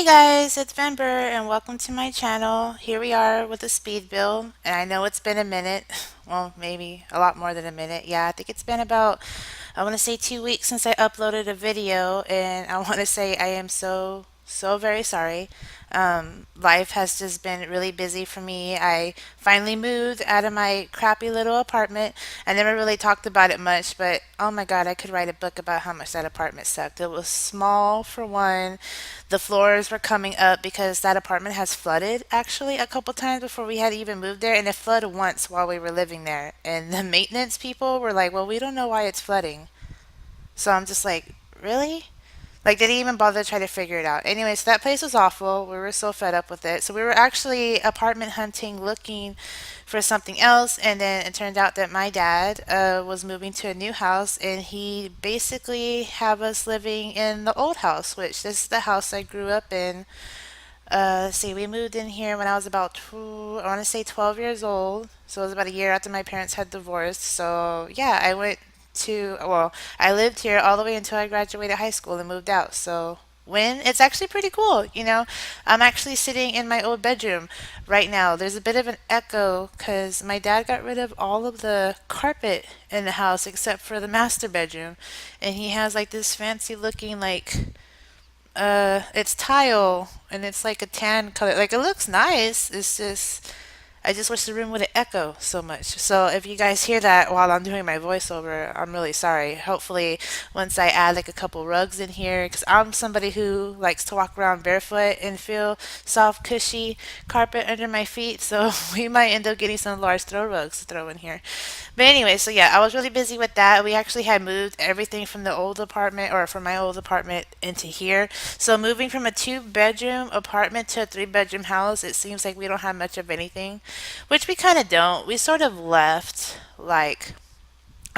Guys, it's Vember and welcome to my channel. Here we are with a speed build, and I know it's been a minute. Well, maybe a lot more than a minute. Yeah, I think it's been about, I want to say 2 weeks since I uploaded a video, and I want to say I am so very sorry. Life has just been really busy for me. I finally moved out of my crappy little apartment. I never really talked about it much, but oh my God, I could write a book about how much that apartment sucked. It was small for one. The floors were coming up because that apartment has flooded actually a couple times before we had even moved there, and it flooded once while we were living there. And the maintenance people were like, "Well, we don't know why it's flooding." So I'm just like, "Really?" Like, they didn't even bother to try to figure it out. Anyway, so that place was awful. We were so fed up with it. So we were actually apartment hunting, looking for something else. And then it turned out that my dad was moving to a new house, and he basically have us living in the old house, which this is the house I grew up in. See, we moved in here when I was about I want to say 12 years old. So it was about a year after my parents had divorced. So yeah, I lived here all the way until I graduated high school and moved out. So when it's actually pretty cool, I'm actually sitting in my old bedroom right now. There's a bit of an echo because my dad got rid of all of the carpet in the house except for the master bedroom, and he has like this fancy looking it's tile and it's like a tan color. Like, it looks nice. It's just I just wish the room wouldn't echo so much. So if you guys hear that while I'm doing my voiceover, I'm really sorry. Hopefully, once I add like a couple rugs in here, because I'm somebody who likes to walk around barefoot and feel soft, cushy carpet under my feet. So we might end up getting some large throw rugs to throw in here. But anyway, so yeah, I was really busy with that. We actually had moved everything from the old apartment, or from my old apartment, into here. So moving from a two-bedroom apartment to a three-bedroom house, it seems like we don't have much of anything, which we kind of don't. We sort of left like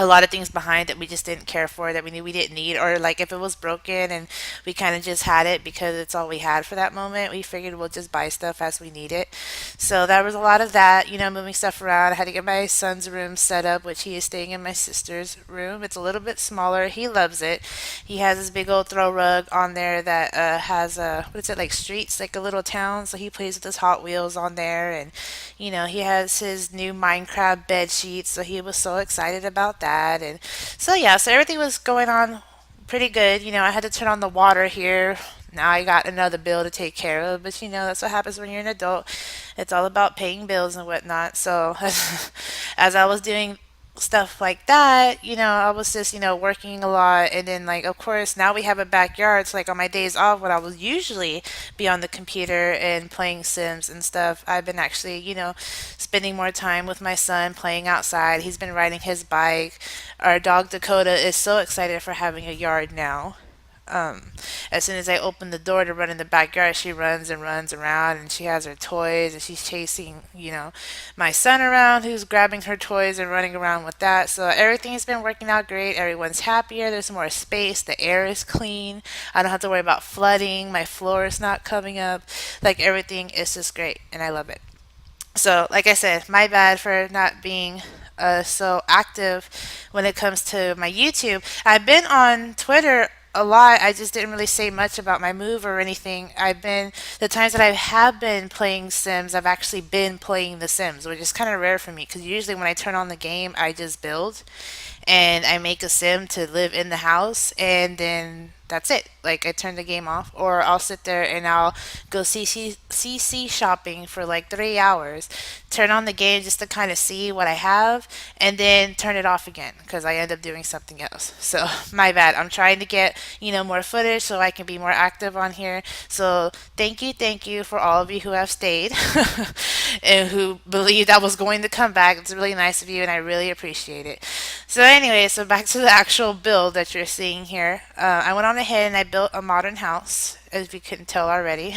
a lot of things behind that we just didn't care for, that we knew we didn't need, or like if it was broken and we kind of just had it because it's all we had for that moment, we figured we'll just buy stuff as we need it. So there was a lot of that, moving stuff around. I had to get my son's room set up, which he is staying in my sister's room. It's a little bit smaller. He loves it. He has this big old throw rug on there that has what is it, like streets, like a little town. So he plays with his Hot Wheels on there, and he has his new Minecraft bed sheets, so he was so excited about that. And so yeah, so everything was going on pretty good. I had to turn on the water here. Now I got another bill to take care of, but that's what happens when you're an adult. It's all about paying bills and whatnot. So as I was doing stuff like that, I was just, working a lot. And then, like, of course, now we have a backyard. So, like, on my days off, when I was usually be on the computer and playing Sims and stuff, I've been actually, spending more time with my son playing outside. He's been riding his bike. Our dog Dakota is so excited for having a yard now. As soon as I open the door to run in the backyard, she runs and runs around, and she has her toys, and she's chasing, my son around, who's grabbing her toys and running around with that. So everything's been working out great. Everyone's happier. There's more space. The air is clean. I don't have to worry about flooding. My floor is not coming up. Like, everything is just great, and I love it. So, like I said, my bad for not being so active when it comes to my YouTube. I've been on Twitter a lot. I just didn't really say much about my move or anything. The times that I have been playing Sims, I've actually been playing The Sims, which is kind of rare for me because usually when I turn on the game, I just build and I make a sim to live in the house, and then that's it. Like, I turn the game off, or I'll sit there and I'll go CC shopping for like 3 hours, turn on the game just to kind of see what I have, and then turn it off again because I end up doing something else. So my bad. I'm trying to get more footage so I can be more active on here. So thank you for all of you who have stayed and who believed I was going to come back. It's really nice of you, and I really appreciate it. So anyway, so back to the actual build that you're seeing here. I went on ahead and I built a modern house, as you couldn't tell already.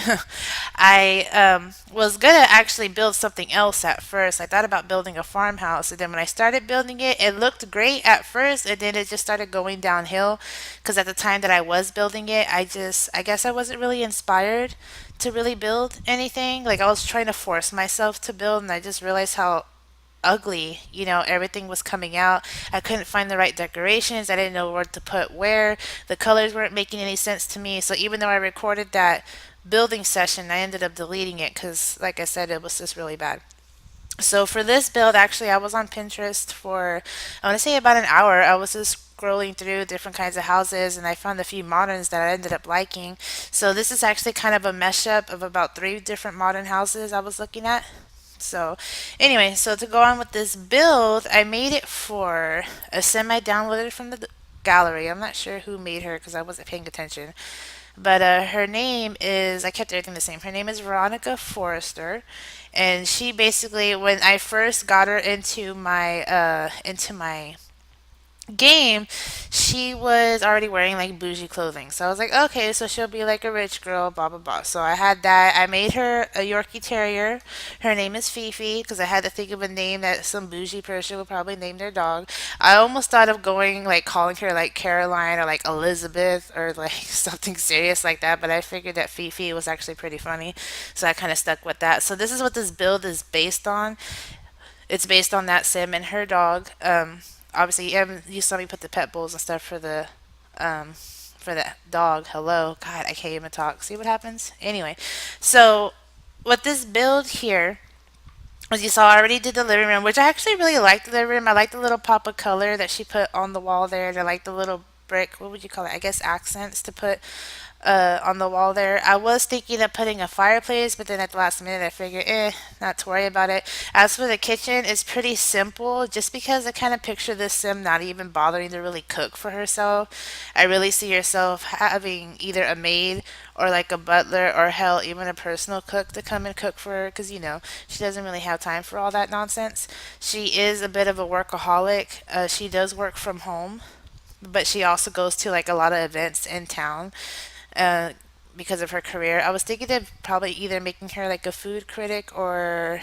I was gonna actually build something else at first. I thought about building a farmhouse, and then when I started building it, it looked great at first, and then it just started going downhill. Because at the time that I was building it, I guess I wasn't really inspired to really build anything. Like, I was trying to force myself to build, and I just realized how ugly. Everything was coming out. I couldn't find the right decorations. I didn't know where to put where. The colors weren't making any sense to me. So even though I recorded that building session, I ended up deleting it because, like I said, it was just really bad. So for this build, actually, I was on Pinterest for, I want to say about an hour. I was just scrolling through different kinds of houses and I found a few moderns that I ended up liking. So this is actually kind of a mashup of about three different modern houses I was looking at. So anyway, so to go on with this build, I made it for a sim I downloaded from the gallery. I'm not sure who made her because I wasn't paying attention. But her name is, I kept everything the same. Her name is Veronica Forrester. And she basically, when I first got her into my game, she was already wearing like bougie clothing. So I was like, okay, so she'll be like a rich girl, blah blah blah. So I had that. I made her a Yorkie Terrier. Her name is Fifi because I had to think of a name that some bougie person would probably name their dog. I almost thought of going like calling her like Caroline or like Elizabeth or like something serious like that, but I figured that Fifi was actually pretty funny, so I kind of stuck with that. So this is what this build is based on. It's based on that sim and her dog. Obviously, you saw me put the pet bowls and stuff for the dog. Hello, God, I can't even talk. See what happens? Anyway, so with this build here, as you saw, I already did the living room, which I actually really liked the living room. I like the little pop of color that she put on the wall there. And I like the little brick, what would you call it? I guess accents to put on the wall there. I was thinking of putting a fireplace, but then at the last minute I figured, not to worry about it. As for the kitchen, it's pretty simple just because I kind of picture this sim not even bothering to really cook for herself. I really see herself having either a maid or like a butler or hell, even a personal cook to come and cook for her because, she doesn't really have time for all that nonsense. She is a bit of a workaholic. She does work from home, but she also goes to like a lot of events in town uh, because of her career. I was thinking of probably either making her like a food critic or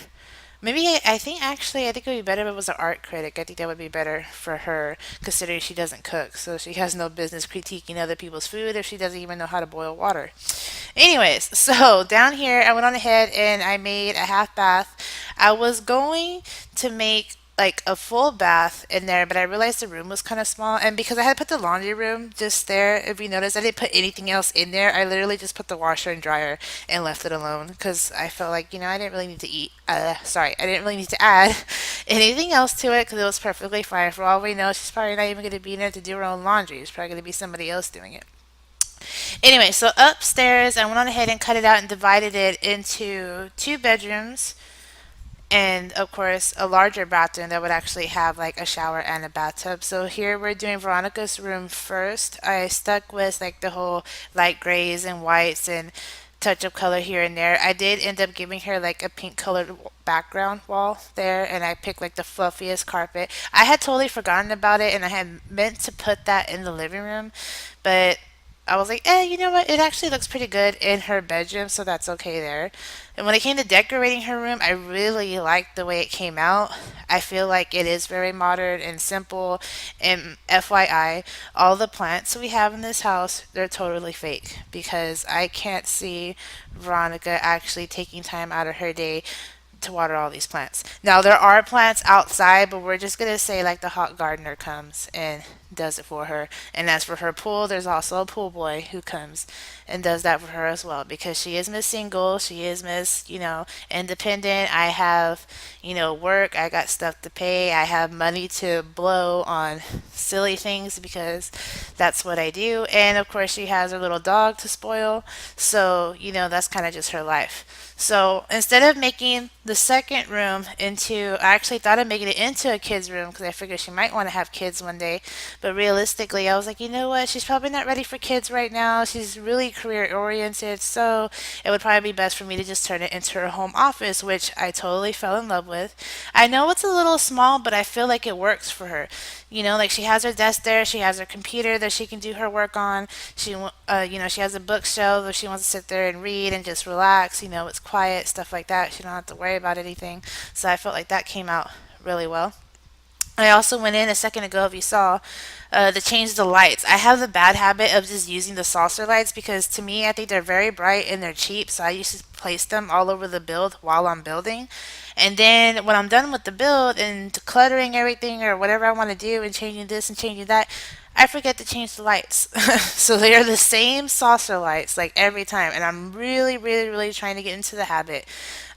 maybe I think it would be better if it was an art critic. I think that would be better for her considering she doesn't cook. So she has no business critiquing other people's food if she doesn't even know how to boil water. Anyways, so down here, I went on ahead and I made a half bath. I was going to make like a full bath in there, but I realized the room was kind of small. And because I had put the laundry room just there, if you notice, I didn't put anything else in there. I literally just put the washer and dryer and left it alone because I felt like, I didn't really need to I didn't really need to add anything else to it because it was perfectly fine. For all we know, she's probably not even going to be in there to do her own laundry. It's probably going to be somebody else doing it. Anyway, so upstairs, I went on ahead and cut it out and divided it into two bedrooms and of course a larger bathroom that would actually have like a shower and a bathtub. So here we're doing Veronica's room first. I stuck with like the whole light grays and whites and touch of color here and there. I did end up giving her like a pink colored background wall there, and I picked like the fluffiest carpet. I had totally forgotten about it and I had meant to put that in the living room, but I was like, you know what? It actually looks pretty good in her bedroom, so that's okay there. And when it came to decorating her room, I really liked the way it came out. I feel like it is very modern and simple. And FYI, all the plants we have in this house, they're totally fake because I can't see Veronica actually taking time out of her day to water all these plants. Now there are plants outside, but we're just gonna say like the hot gardener comes and does it for her. And as for her pool, there's also a pool boy who comes and does that for her as well because she is Miss Single, she is Miss, independent. I have, work, I got stuff to pay, I have money to blow on silly things because that's what I do. And of course she has her little dog to spoil. So, that's kind of just her life. So instead of making the second room I actually thought of making it into a kid's room because I figured she might want to have kids one day. But realistically, I was like, you know what? She's probably not ready for kids right now. She's really career oriented. So it would probably be best for me to just turn it into her home office, which I totally fell in love with. I know it's a little small, but I feel like it works for her. Like she has her desk there, she has her computer that she can do her work on. She has a bookshelf if she wants to sit there and read and just relax. It's quiet, stuff like that. She don't have to worry about anything. So I felt like that came out really well. I also went in a second ago, if you saw, to change the lights. I have the bad habit of just using the saucer lights because to me, I think they're very bright and they're cheap. So I used to place them all over the build while I'm building. And then when I'm done with the build and cluttering everything or whatever I want to do and changing this and changing that, I forget to change the lights. So they are the same saucer lights like every time. And I'm really, really, really trying to get into the habit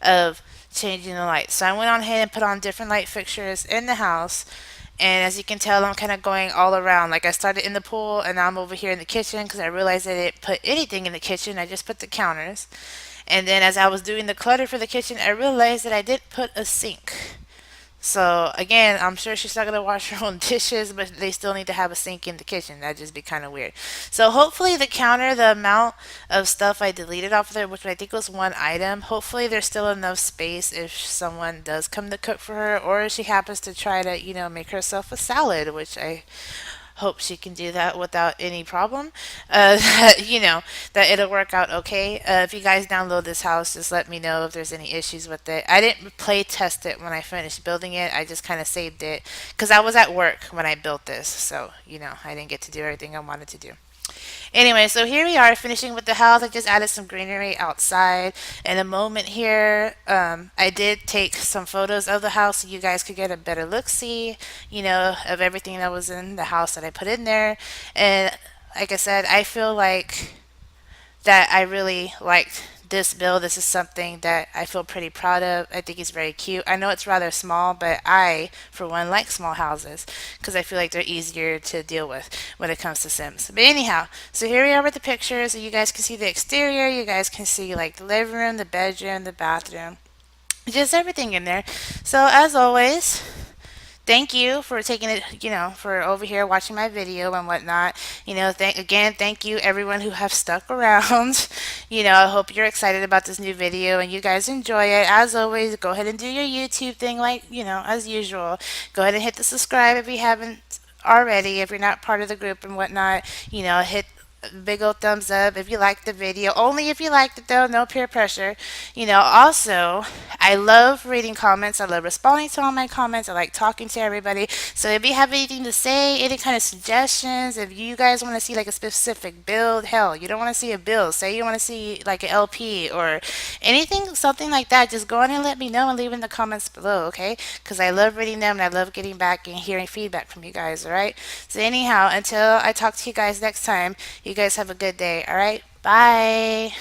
of changing the lights. So I went on ahead and put on different light fixtures in the house. And as you can tell, I'm kind of going all around. Like I started in the pool and now I'm over here in the kitchen because I realized I didn't put anything in the kitchen. I just put the counters. And then as I was doing the clutter for the kitchen, I realized that I did put a sink. So again, I'm sure she's not gonna wash her own dishes, but they still need to have a sink in the kitchen. That'd just be kind of weird. So hopefully the counter, the amount of stuff I deleted off of there, which I think was one item, hopefully there's still enough space if someone does come to cook for her, or if she happens to try to, make herself a salad, which I hope she can do that without any problem. That it'll work out okay. If you guys download this house, just let me know if there's any issues with it. I didn't play test it when I finished building it. I just kind of saved it because I was at work when I built this. So, I didn't get to do everything I wanted to do. Anyway, so here we are finishing with the house. I just added some greenery outside. In a moment here, I did take some photos of the house so you guys could get a better look see, of everything that was in the house that I put in there. And like I said, I feel like that I really liked this build. This is something that I feel pretty proud of. I think it's very cute. I know it's rather small, but I, for one, like small houses because I feel like they're easier to deal with when it comes to Sims. But anyhow, so here we are with the pictures. So you guys can see the exterior. You guys can see like the living room, the bedroom, the bathroom, just everything in there. So as always, thank you for taking it, for over here watching my video and whatnot. Thank you everyone who have stuck around. I hope you're excited about this new video and you guys enjoy it. As always, go ahead and do your YouTube thing like, as usual. Go ahead and hit the subscribe if you haven't already, if you're not part of the group and whatnot. Hit big old thumbs up if you liked the video. Only if you liked it though, no peer pressure. Also, I love reading comments. I love responding to all my comments. I like talking to everybody. So if you have anything to say, any kind of suggestions, if you guys want to see like a specific build, hell, you don't want to see a build, say you want to see like an LP or anything, something like that, just go on and let me know and leave in the comments below, okay? Because I love reading them and I love getting back and hearing feedback from you guys, alright? So anyhow, until I talk to you guys next time, you guys have a good day, alright? Bye!